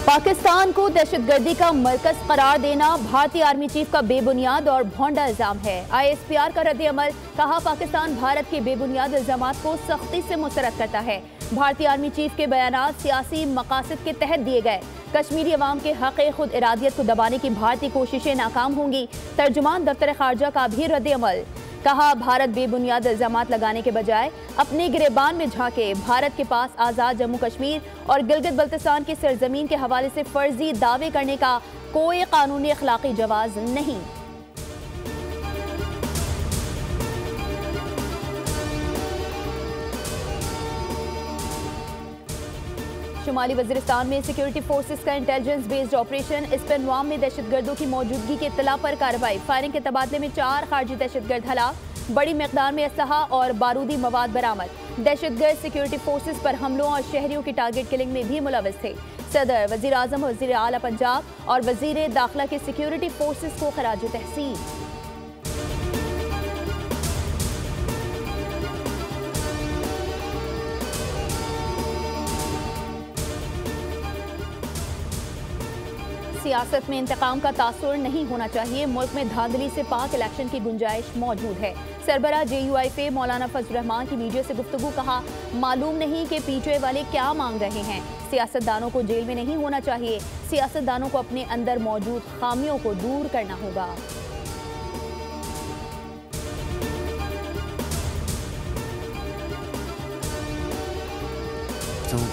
पाकिस्तान को दहशतगर्दी का मरकज करार देना भारतीय आर्मी चीफ का बेबुनियाद और भोंडा इल्जाम है। ISPR का रद्द-ए-अमल, कहा पाकिस्तान भारत के बेबुनियाद इल्जामात को सख्ती से मुस्तरद करता है। भारतीय आर्मी चीफ के बयानात सियासी मकासद के तहत दिए गए। कश्मीरी अवाम के हक खुद इरादियत को दबाने की भारतीय कोशिशें नाकाम होंगी। तर्जुमान दफ्तर खारजा का भी रद्द-ए-अमल, कहा भारत बेबुनियाद इल्जामात लगाने के बजाय अपने गिरेबान में झांके। भारत के पास आज़ाद जम्मू कश्मीर और गिलगित बल्तिस्तान की सरजमीन के हवाले से फर्जी दावे करने का कोई कानूनी अखलाकी जवाज नहीं। शुमाली वजीरिस्तान में सिक्योरिटी फोर्सेस का इंटेलिजेंस बेस्ड ऑपरेशन। इस पर नवाम में दहशतगर्दों की मौजूदगी की इत्तला पर कार्रवाई। फायरिंग के तबादले में 4 खारजी दहशतगर्द हलाक। बड़ी मिकदार में असलहा और बारूदी मवाद बरामद। दहशतगर्द सिक्योरिटी फोर्सेस पर हमलों और शहरियों की टारगेट किलिंग में भी मुलविस थे। सदर, वजीर आजम, वजीर आला पंजाब और वजीर दाखिला के सिक्योरिटी फोर्सेस को खराज तहसीन। सियासत में इंतकाम का तासुर नहीं होना चाहिए। मुल्क में धांधली से पाक इलेक्शन की गुंजाइश मौजूद है। सरबरा JUIF मौलाना फजल रहमान की मीडिया से गुफ्तगू, कहा मालूम नहीं कि PTI वाले क्या मांग रहे हैं। सियासतदानों को जेल में नहीं होना चाहिए। सियासतदानों को अपने अंदर मौजूद खामियों को दूर करना होगा।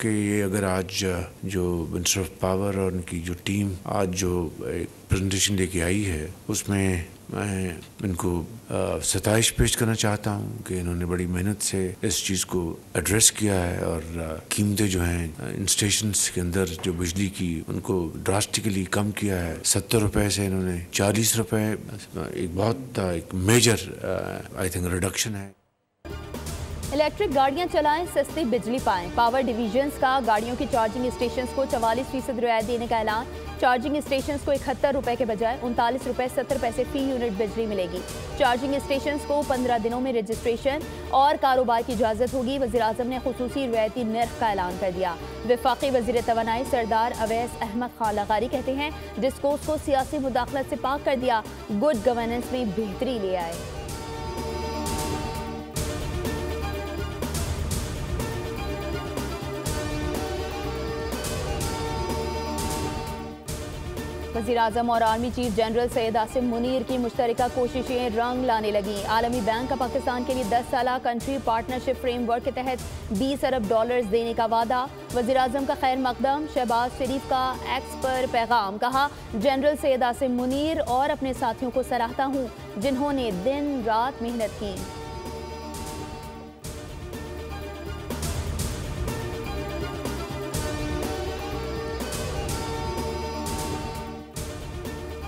कि ये अगर आज जो मिनिस्टर ऑफ पावर और उनकी जो टीम आज जो एक प्रेजेंटेशन लेके आई है, उसमें मैं इनको सताइश पेश करना चाहता हूँ कि इन्होंने बड़ी मेहनत से इस चीज़ को एड्रेस किया है और कीमतें जो हैं इन स्टेशंस के अंदर जो बिजली की उनको ड्रास्टिकली कम किया है। 70 रुपए से इन्होंने 40 रुपए, एक बहुत एक मेजर आई थिंक रिडक्शन है। इलेक्ट्रिक गाड़ियां चलाएं, सस्ती बिजली पाएं। पावर डिवीजन्स का गाड़ियों की चार्जिंग स्टेशंस को 44% रियायत देने का ऐलान। चार्जिंग स्टेशंस को 71 रुपए के बजाय 39 रुपए 70 पैसे फी यूनिट बिजली मिलेगी। चार्जिंग स्टेशंस को 15 दिनों में रजिस्ट्रेशन और कारोबार की इजाजत होगी। वज़ीर आज़म ने खुसूसी रियायती नर्ख का ऐलान कर दिया। वफाकी वज़ीर तवानाई सरदार अवैस अहमद खान लगारी कहते हैं डिस्कोर्स को सियासी मुदाखलत से पाक कर दिया, गुड गवर्नेंस में बेहतरी ले आए। वज़ीर आज़म और army chief general Syed Asim Munir की मुश्तरका कोशिशें रंग लाने लगी। आलमी बैंक का पाकिस्तान के लिए 10 साला कंट्री पार्टनरशिप फ्रेमवर्क के तहत $20 अरब देने का वादा। वज़ीर आज़म का खैर मकदम। शहबाज शरीफ का एक्स पर पैगाम, कहा जनरल सैयद आसिम मुनीर और अपने साथियों को सराहता हूँ जिन्होंने दिन रात मेहनत की।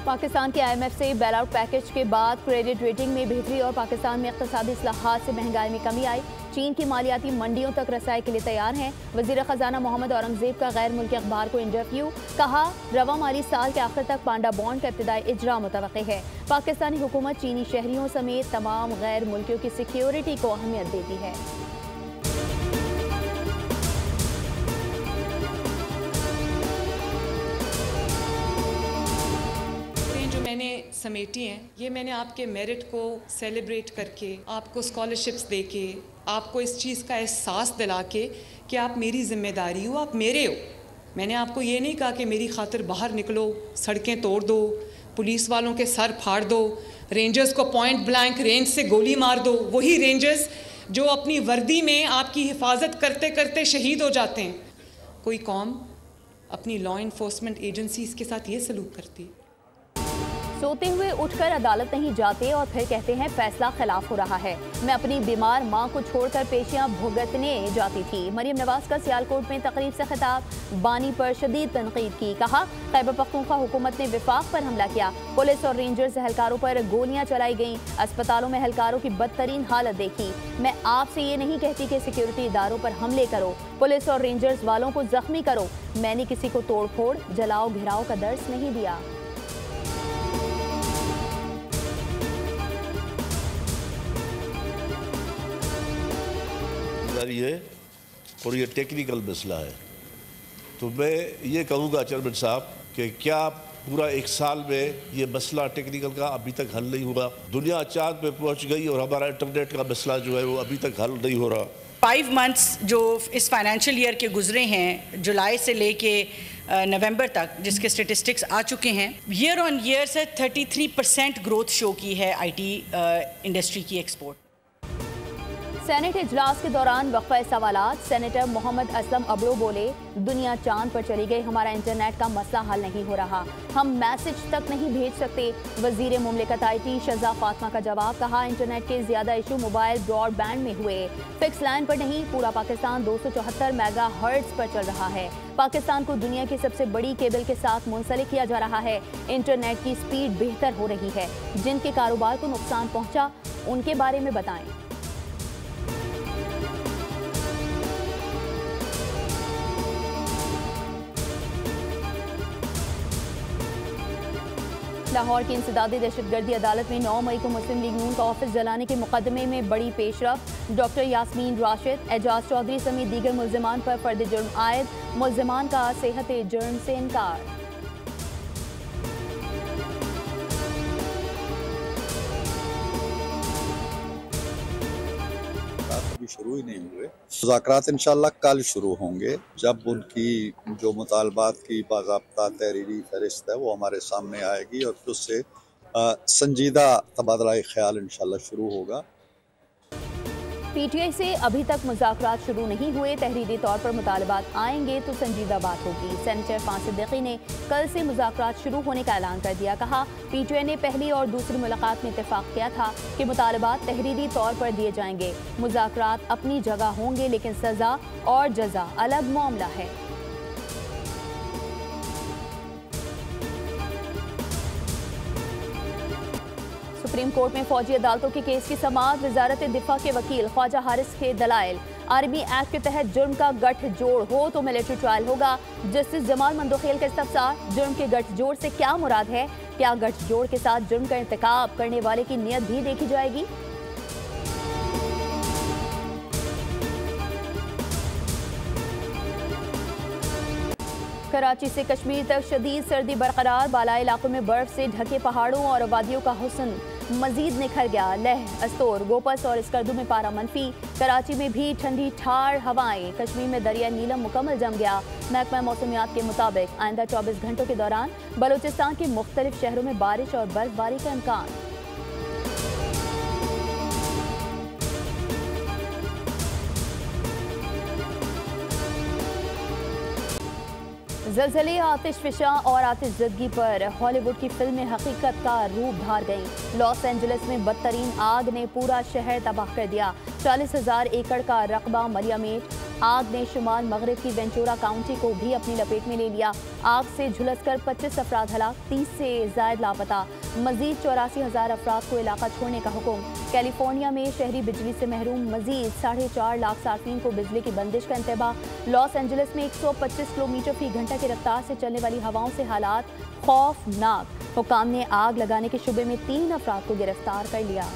पाकिस्तान के IMF से बेल आउट पैकेज के बाद क्रेडिट रेटिंग में बेहतरी और पाकिस्तान में इक़्तिसादी इस्लाहात से महंगाई में कमी आई। चीन की मालियाती मंडियों तक रसाई के लिए तैयार हैं। वज़ीर ख़जाना मोहम्मद औरंगज़ेब का गैर मुल्की अखबार को इंटरव्यू, कहा रवा माली साल के आखिर तक पांडा बॉन्ड का इब्तिदाई इजरा मुतवक्की है। पाकिस्तानी हुकूमत चीनी शहरियों समेत तमाम गैर मुल्कियों की सिक्योरिटी को अहमियत देती है। मैंने समेटी हैं, ये मैंने आपके मेरिट को सेलिब्रेट करके, आपको स्कॉलरशिप्स देके, आपको इस चीज़ का एहसास दिला के कि आप मेरी जिम्मेदारी हो, आप मेरे हो। मैंने आपको ये नहीं कहा कि मेरी खातिर बाहर निकलो, सड़कें तोड़ दो, पुलिस वालों के सर फाड़ दो, रेंजर्स को पॉइंट ब्लैंक रेंज से गोली मार दो। वही रेंजर्स जो अपनी वर्दी में आपकी हिफाजत करते करते शहीद हो जाते हैं। कोई कौम अपनी लॉ इन्फोर्समेंट एजेंसीज़ के साथ ये सलूक करती है। सोते हुए उठकर अदालत नहीं जाते और फिर कहते हैं फैसला खिलाफ हो रहा है। मैं अपनी बीमार मां को छोड़कर पेशियां भुगतने जाती थी। मरियम नवाज का सियालकोट में तकरीब से खिताब, बानी पर शदीद तनकीद की, कहा खैबर पख्तूनख्वा हुकूमत ने विफाक पर हमला किया। पुलिस और रेंजर्स एहलकारों पर गोलियां चलाई गईं। अस्पतालों में एहलकारों की बदतरीन हालत देखी। मैं आपसे ये नहीं कहती कि सिक्योरिटी इदारों पर हमले करो, पुलिस और रेंजर्स वालों को जख्मी करो। मैंने किसी को तोड़ फोड़, जलाओ घिराव का दर्स नहीं दिया। है और ये टेक्निकल मसला है, तो मैं ये कहूँगा चेयरमैन साहब कि क्या पूरा 1 साल में ये मसला टेक्निकल का अभी तक हल नहीं हुआ। दुनिया चाँद पे पहुँच गई और हमारा इंटरनेट का मसला जो है वो अभी तक हल नहीं हो रहा। 5 मंथ्स जो इस फाइनेंशियल ईयर के गुजरे हैं, जुलाई से लेके नवंबर तक, जिसके स्टेटिस्टिक्स आ चुके हैं, ईयर ऑन ईयर से 33% ग्रोथ शो की है आईटी इंडस्ट्री की एक्सपोर्ट। सेनेट इजलास के दौरान वक्फा सवालात, सेनेटर मोहम्मद असलम अबड़ो बोले, दुनिया चांद पर चली गई, हमारा इंटरनेट का मसला हल नहीं हो रहा, हम मैसेज तक नहीं भेज सकते। वजीर मुमलिकत आईटी शहजा फातिमा का जवाब, कहा इंटरनेट के ज्यादा इशू मोबाइल ब्रॉडबैंड में हुए, फिक्स लाइन पर नहीं, पूरा पाकिस्तान 274 मेगा हर्ट्ज पर चल रहा है। पाकिस्तान को दुनिया की सबसे बड़ी केबल के साथ मुंसलिक किया जा रहा है। इंटरनेट की स्पीड बेहतर हो रही है। जिनके कारोबार को नुकसान पहुंचा उनके बारे में बताएं। लाहौर की इंसदादी दहशतगर्दी अदालत में 9 मई को मुस्लिम लीग नून का ऑफिस जलाने के मुकदमे में बड़ी पेशरफ। डॉक्टर यास्मीन राशिद, एजाज चौधरी समेत दीगर मुल्जिमान पर फर्द जुर्म आयद, मुल्जिमान का सेहत जुर्म से इनकार। अभी शुरू ही नहीं हुए। मुज़ाकरात इंशाअल्लाह कल शुरू होंगे, जब उनकी जो मुतालबात की बाज़ाब्ता तहरीरी फहरिस्त है वो हमारे सामने आएगी और फिर उससे संजीदा तबादला ख्याल इंशाअल्लाह शुरू होगा। पीटीआई से अभी तक मुज़ाकरात शुरू नहीं हुए, तहरीरी तौर पर मुतालबात आएंगे तो संजीदा बात होगी। सेनेटर फान सिद्दीकी ने कल से मुज़ाकरात शुरू होने का ऐलान कर दिया। कहा पीटीआई ने पहली और दूसरी मुलाकात में इत्तेफाक किया था कि मुतालबात तहरीरी तौर पर दिए जाएंगे। मुज़ाकरात अपनी जगह होंगे लेकिन सज़ा और जज़ा अलग मामला है। सुप्रीम कोर्ट में फौजी अदालतों के केस की समाअत, वजारत दिफा के वकील ख्वाजा हारिस के दलाइल, आर्मी एक्ट के तहत जुर्म का गठजोड़ हो तो मिलिट्री ट्रायल होगा। जस्टिस जमाल मंदोखेल का इस्तफसार, जुर्म के गठजोड़ से क्या मुराद है, क्या गठजोड़ के साथ जुर्म का इंतकाब करने वाले की नीयत भी देखी जाएगी। कराची से कश्मीर तक शदीद सर्दी बरकरार, बालाई इलाकों में बर्फ से ढके पहाड़ों और वादियों का हुस्न मजीद निखर गया। लेह, अस्तोर, गोपस और स्कर्दू में पारा मनफी। कराची में भी ठंडी ठार हवाएं। कश्मीर में दरिया नीलम मुकम्मल जम गया। महकमा मौसमियात के मुताबिक आइंदा 24 घंटों के दौरान बलूचिस्तान के मुख्तलिफ शहरों में बारिश और बर्फबारी का इम्कान। ज़लज़ले, आतिशफ़िशा और आतिशज़दगी पर हॉलीवुड की फिल्में हकीकत का रूप धार गईं। लॉस एंजलिस में बदतरीन आग ने पूरा शहर तबाह कर दिया। 40,000 एकड़ का रकबा मलियामेट। आग ने शुमाल मगरिब की वेंचुरा काउंटी को भी अपनी लपेट में ले लिया। आग से झुलसकर 25 अफराद हलाक, 30 से ज़ायद लापता। मजीद 84,000 अफराद को इलाका छोड़ने का हुक्म। कैलिफोर्निया में शहरी बिजली से महरूम, मजीद 4.5 लाख सार्फिन को बिजली की बंदिश का इंतबाह। लॉस एंजलिस में 125 किलोमीटर फी घंटा की रफ्तार से चलने वाली हवाओं से हालात खौफनाक। हुकाम ने आग लगाने के शुबे में 3 अफराद को गिरफ्तार कर लिया।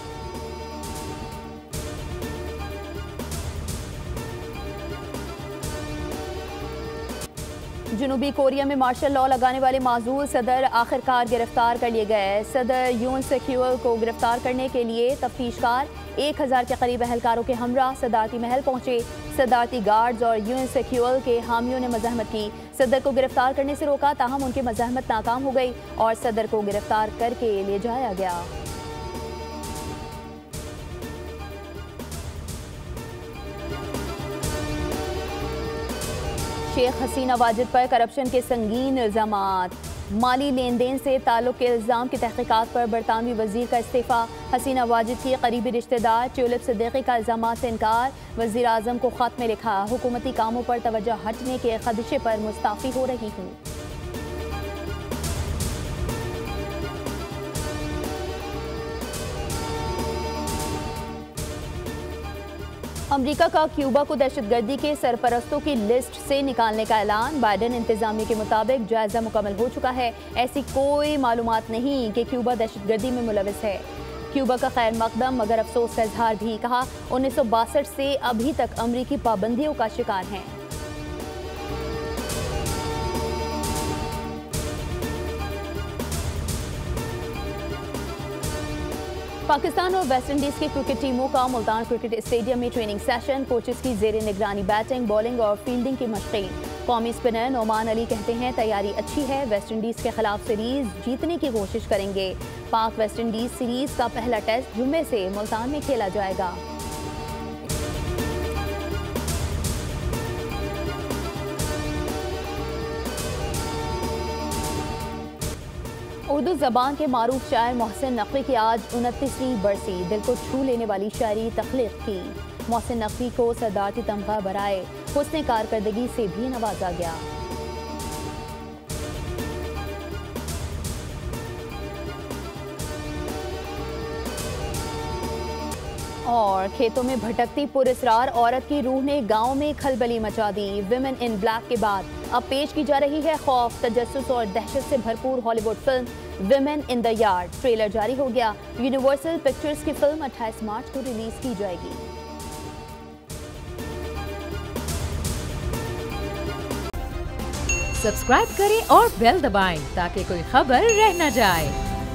जनूबी कोरिया में मार्शल लॉ लगाने वाले माजूल सदर आखिरकार गिरफ्तार कर लिए गए। सदर यून सेक्यूअल को गिरफ्तार करने के लिए तफ्तीशकार 1000 के करीब एहलकारों के हमरा सदारती महल पहुंचे। सदारती गार्ड्स और यून सेक्यूअल के हामियों ने मज़ाहमत की। सदर को गिरफ्तार करने से रोका, ताहम उनकी मज़ाहमत नाकाम हो गई और सदर को गिरफ्तार करके ले जाया गया। शेख हसीना वाजिद पर करप्शन के संगीन इल्जामात। माली लेन देन से ताल्लुक के इल्ज़ाम की तहकीकात पर बरतानवी वजीर का इस्तीफ़ा। हसीना वाजिद की करीबी रिश्तेदार ट्यूलिप सिद्दीकी का इल्ज़ामात से इनकार। वज़ीर आज़म को ख़त में लिखा, हुकूमती कामों पर तवज्जो हटने के खदशे पर मुस्ताफ़ी हो रही हूँ। अमेरिका का क्यूबा को दहशतगर्दी के सरपरस्तों की लिस्ट से निकालने का ऐलान। बाइडेन इंतजामिया के मुताबिक जायजा मुकम्मल हो चुका है। ऐसी कोई मालूमात नहीं कि क्यूबा दहशतगर्दी में मुलविस है। क्यूबा का खैर मकदम मगर अफसोस का इजहार भी। कहा 1962 से अभी तक अमरीकी पाबंदियों का शिकार हैं। पाकिस्तान और वेस्ट इंडीज की क्रिकेट टीमों का मुल्तान क्रिकेट स्टेडियम में ट्रेनिंग सेशन, कोचेस की जेर निगरानी बैटिंग, बॉलिंग और फील्डिंग की मशक़ें। कौमी स्पिनर नोमान अली कहते हैं तैयारी अच्छी है, वेस्ट इंडीज के खिलाफ सीरीज जीतने की कोशिश करेंगे। पाक वेस्ट इंडीज सीरीज का पहला टेस्ट जुम्मे से मुल्तान में खेला जाएगा। उर्दू ज़बान के मारूफ शायर मोहसिन नकवी की आज 29वीं बरसी। दिल को छू लेने वाली शायरी तख्लीक की। मोहसिन नकवी को सदारती तमगा बराए हुस्न कारकर्दगी से भी नवाजा गया। और खेतों में भटकती पुरस्रार औरत की रूह ने गांव में खलबली मचा दी। विमेन इन ब्लैक के बाद अब पेश की जा रही है खौफ, तजस्सुस और दहशत से भरपूर Hollywood film women in the yard. Trailer जारी हो गया। यूनिवर्सल पिक्चर्स की फिल्म 28 मार्च को रिलीज की जाएगी। सब्सक्राइब करें और बेल दबाएं ताकि कोई खबर रह न जाए।